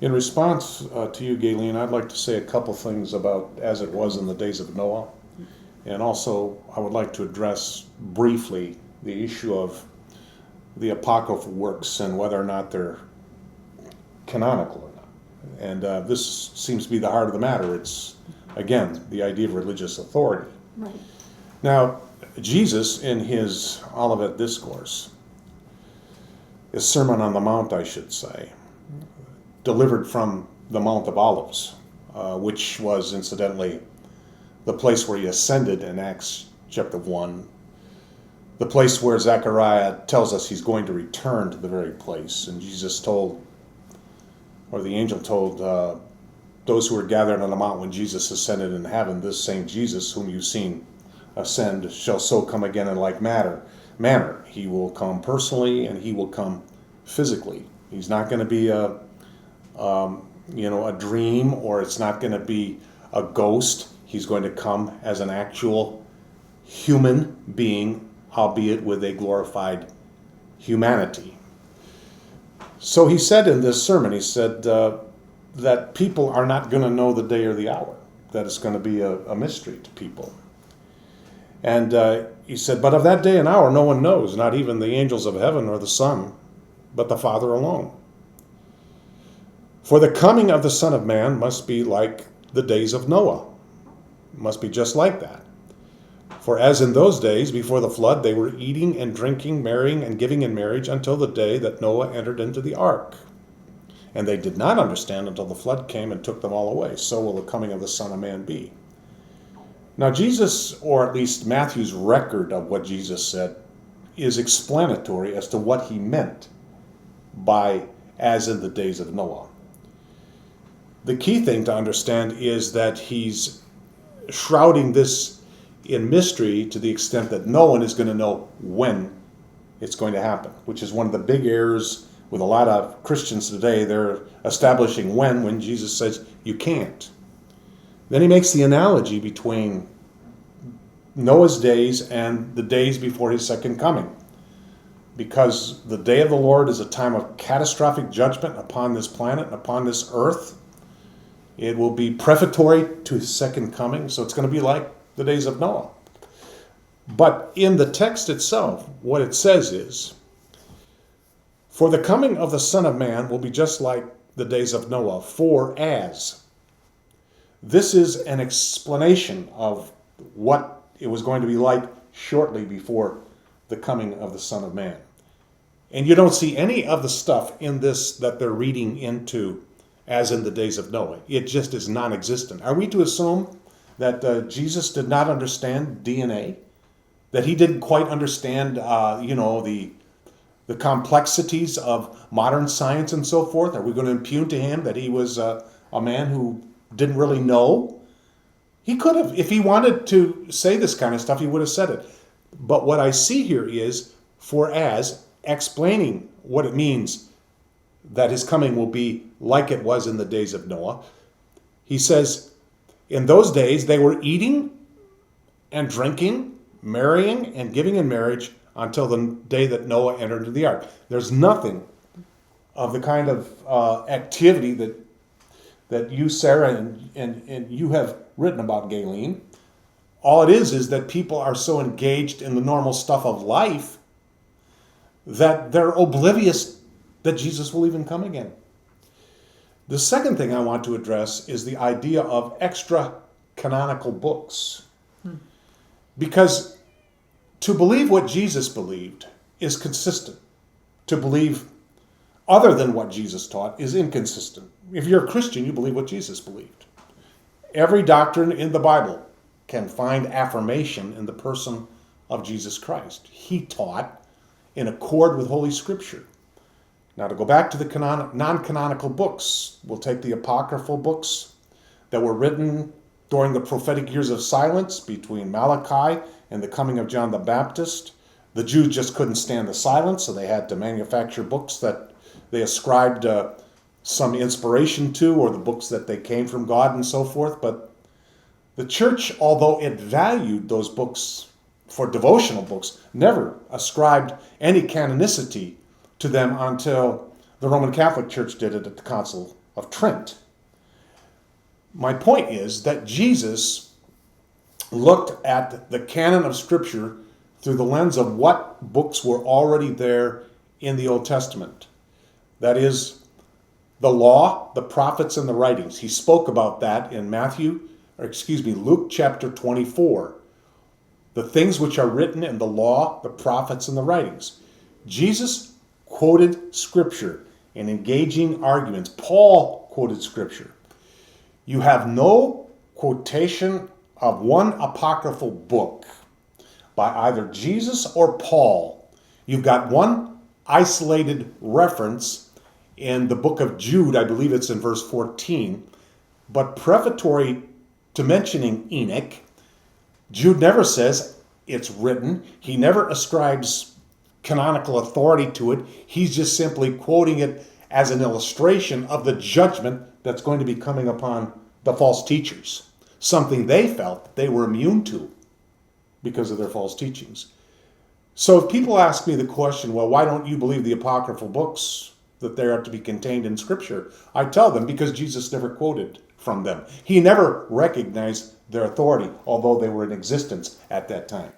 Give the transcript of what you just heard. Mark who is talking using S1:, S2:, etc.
S1: In response to you, Galen, I'd like to say a couple things about as it was in the days of Noah. And also, I would like to address briefly the issue of the Apocryphal works and whether or not they're canonical or not. And this seems to be the heart of the matter. It's, again, the idea of religious authority.
S2: Right.
S1: Now, Jesus, in his Olivet Discourse, his Sermon on the Mount, I should say, delivered from the Mount of Olives, which was, incidentally, the place where he ascended in Acts chapter 1, the place where Zechariah tells us he's going to return to the very place. And Jesus told, or the angel told those who were gathered on the mount when Jesus ascended in heaven, this same Jesus whom you've seen ascend shall so come again in like manner. He will come personally and he will come physically. He's not going to be a dream, or it's not going to be a ghost. He's going to come as an actual human being, albeit with a glorified humanity. So he said in this sermon, he said that people are not going to know the day or the hour, that it's going to be a mystery to people. And he said, but of that day and hour no one knows, not even the angels of heaven or the Son, but the Father alone. For the coming of the Son of Man must be like the days of Noah. It must be just like that. For as in those days before the flood, they were eating and drinking, marrying and giving in marriage until the day that Noah entered into the ark. And they did not understand until the flood came and took them all away. So will the coming of the Son of Man be. Now Jesus, or at least Matthew's record of what Jesus said, is explanatory as to what he meant by as in the days of Noah. The key thing to understand is that he's shrouding this in mystery to the extent that no one is going to know when it's going to happen, which is one of the big errors with a lot of Christians today. They're establishing when Jesus says you can't. Then he makes the analogy between Noah's days and the days before his second coming, because the day of the Lord is a time of catastrophic judgment upon this planet and upon this earth. It will be prefatory to his second coming, so it's going to be like the days of Noah. But in the text itself, what it says is, for the coming of the Son of Man will be just like the days of Noah, for as. This is an explanation of what it was going to be like shortly before the coming of the Son of Man. And you don't see any of the stuff in this that they're reading into as in the days of Noah. It just is non-existent. Are we to assume that Jesus did not understand DNA? That he didn't quite understand, the complexities of modern science and so forth? Are we going to impugn to him that he was a man who didn't really know? He could have, if he wanted to say this kind of stuff, he would have said it. But what I see here is, for as, explaining what it means that his coming will be like it was in the days of Noah. He says, in those days they were eating and drinking, marrying and giving in marriage until the day that Noah entered into the ark. There's nothing of the kind of activity that you, Sarah, and you have written about, Galen. All it is that people are so engaged in the normal stuff of life that they're oblivious that Jesus will even come again. The second thing I want to address is the idea of extra-canonical books. Because to believe what Jesus believed is consistent. To believe other than what Jesus taught is inconsistent. If you're a Christian, you believe what Jesus believed. Every doctrine in the Bible can find affirmation in the person of Jesus Christ. He taught in accord with Holy Scripture. Now, to go back to the non-canonical books, we'll take the apocryphal books that were written during the prophetic years of silence between Malachi and the coming of John the Baptist. The Jews just couldn't stand the silence, so they had to manufacture books that they ascribed some inspiration to, or the books that they came from God and so forth. But the church, although it valued those books for devotional books, never ascribed any canonicity to them until the Roman Catholic Church did it at the Council of Trent. My point is that Jesus looked at the canon of Scripture through the lens of what books were already there in the Old Testament. That is, the law, the prophets, and the writings. He spoke about that in Luke chapter 24. The things which are written in the law, the prophets, and the writings. Jesus quoted Scripture in engaging arguments. Paul quoted Scripture. You have no quotation of one apocryphal book by either Jesus or Paul. You've got one isolated reference in the book of Jude, I believe it's in verse 14, but prefatory to mentioning Enoch, Jude never says it's written. He never ascribes canonical authority to it. He's just simply quoting it as an illustration of the judgment that's going to be coming upon the false teachers, something they felt they were immune to because of their false teachings. So if people ask me the question, well, why don't you believe the apocryphal books, that they are to be contained in Scripture? I tell them because Jesus never quoted from them. He never recognized their authority, although they were in existence at that time.